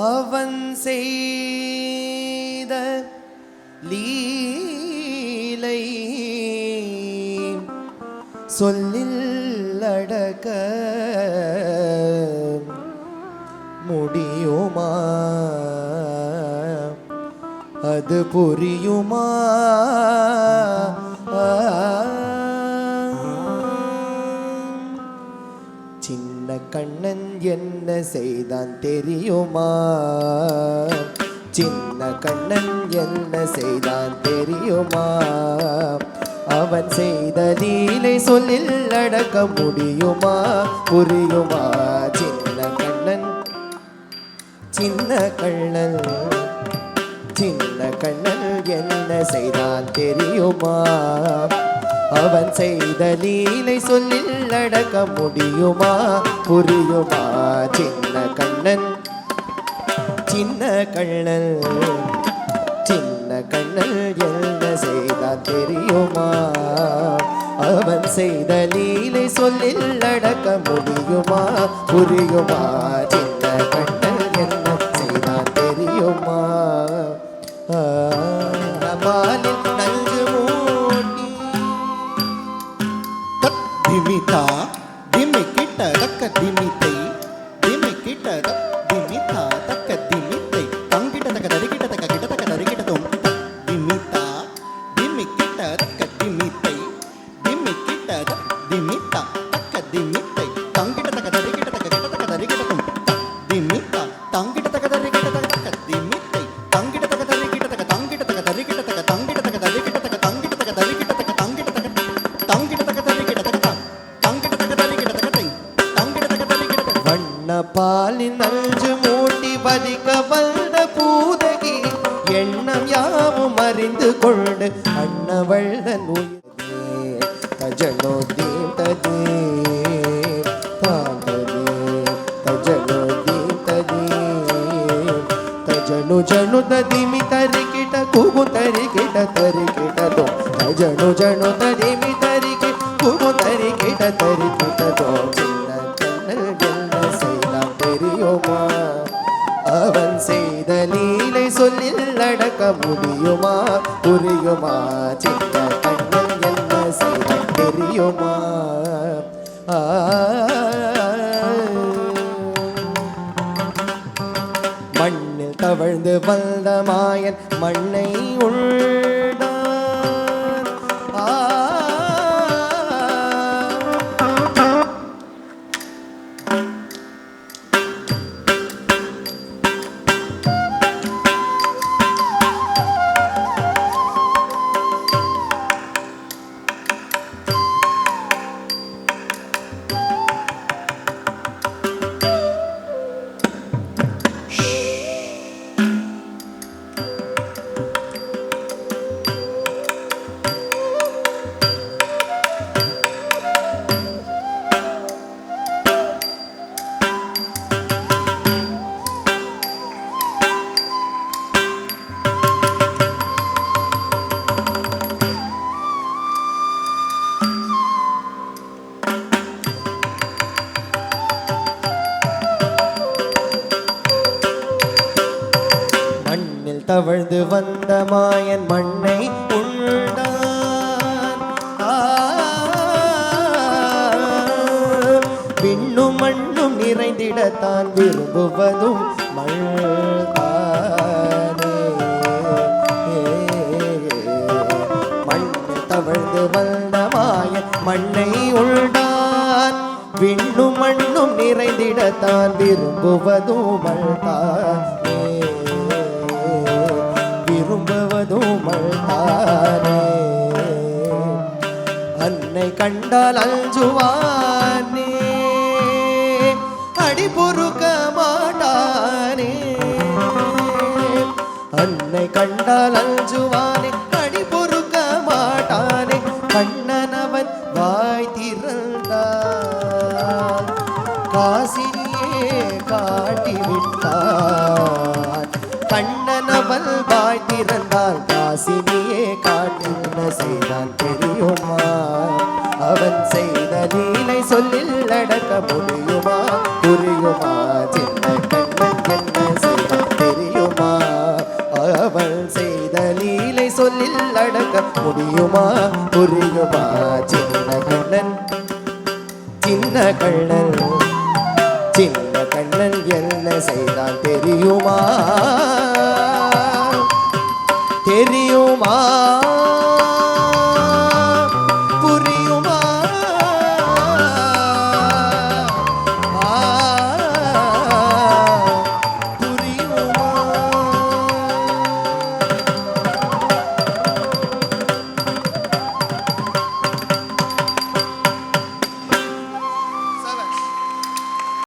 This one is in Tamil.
அவன் செய்த லீலை சொல்லில் அடக்க முடியுமா? அது புரியுமா? சின்ன கண்ணன் என்ன செய்தான் தெரியுமா? சின்ன கண்ணன் என்ன செய்தான் தெரியுமா? அவன் செய்த லீலை சொல்லில் அடக்க முடியுமா? புரியுமா? சின்ன கண்ணன் சின்ன கண்ணன் சின்ன கண்ணன் என்ன செய்தான் தெரியுமா? அவன் செய்த லீலை சொல்லில் அடக்க முடியுமா? புரியுமா? சின்ன கண்ணன் சின்ன கண்ணன் சின்ன கண்ணன் என்ன செய்தான் தெரியுமா? அவன் செய்த லீலை சொல்லில் அடக்க முடியுமா? புரியுமா? சின்ன கண்ணன் என்ன செய்தான் தெரியுமா? பாலில் நஞ்சு மூட்டி திமிதா திமி கிட்ட தக்க திமித்தை திமி கிட்ட திமிதா தக்க திமித்தை தங்கிட்ட தக்க தரிக்கிட்ட தக்க கிட்ட தக்க தரிக்கிட்டதும் திமிதா திமி கிட்ட தக்க திமித்தை திமி கிட்ட திமிதா தக்க திமித்தை தங்கிட்ட தக்க தரிக்கிட்ட தக்க கிட்ட தக்க தரிக்கிட்டதும் திமிதா தங்கிட்ட தக்க தரிக்கிட்ட தக்க திமித்தை தங்கிட்ட தக்க தரிக்கிட்ட தக்க தங்கிட்ட தக்க தரிக்கிட்ட தக்க தங்கிட்ட தக்க தரிக்கிட்ட தக்க தங்கிட்ட தக்க தரிக்கிட்ட தக்க தங்கிட்ட தக்க தங்கிட்ட தக்க தரிக்கிட்ட தக்க பாலின் நஞ்சு மூட்டி பதிக்க வந்த பூதகி எண்ணம் யாவும் அறிந்து கொண்டு அண்ணவள்தன் உயிரே தஜனோ தீந்ததே தாந்ததே தஜனோ தீந்ததே தஜனு ஜனு ததிமி தரிக்கிட்ட குகு தரிக்கிட்ட தரிக்கிட்டதோ தஜனு ஜனு ததிமி தரிக்கி குகு தரிக்கிட்ட தரிக்கிட்டதோ தெரியுமா? அவன் செய்த லீலை சொல்லில் அடக்க முடியுமா? புரியுமா? சின்ன கண்ணன் என்ன செய்த தெரியுமா? மண்ணில் தவழ்ந்து வந்த மாயன் மண்ணை உள்தான் தவழ்ந்து வந்த மாயன் மண்ணை உண்டான் விண்ணும் மண்ணும் நிறைந்திடத்தான் விரும்புவதும் மண்தானே. மண்ணில் தவழ்ந்து வந்த மாயன் மண்ணை உண்டான் விண்ணும் மண்ணும் நிறைந்திடத்தான் விரும்புவதும் மண்தானே விரும்புவதுமழ்தானே. அன்னை கண்டால் அஞ்சுவானே அடி பொறுக்க மாட்டானே. அன்னை கண்டால் அஞ்சுவானே அடி பொறுக்க மாட்டானே. கண்ணனவன் வாய் திறந்தான் காசினியே காட்டிவிட்டான். கண்ணனவள் வாய் திறந்தால் காசினியே காட்டின செய்தான் தெரியுமா? அவன் செய்த லீலை சொல்லில் அடக்க முடியுமா? புரியுமா? சின்ன கண்ணன் என்ன செய்தான் முடியுமா புரியுமா சின்ன கண்ணன் சின்ன கண்ணன் சின்ன கண்ணன் என்ன செய்தான் தெரியுமா தெரியுமா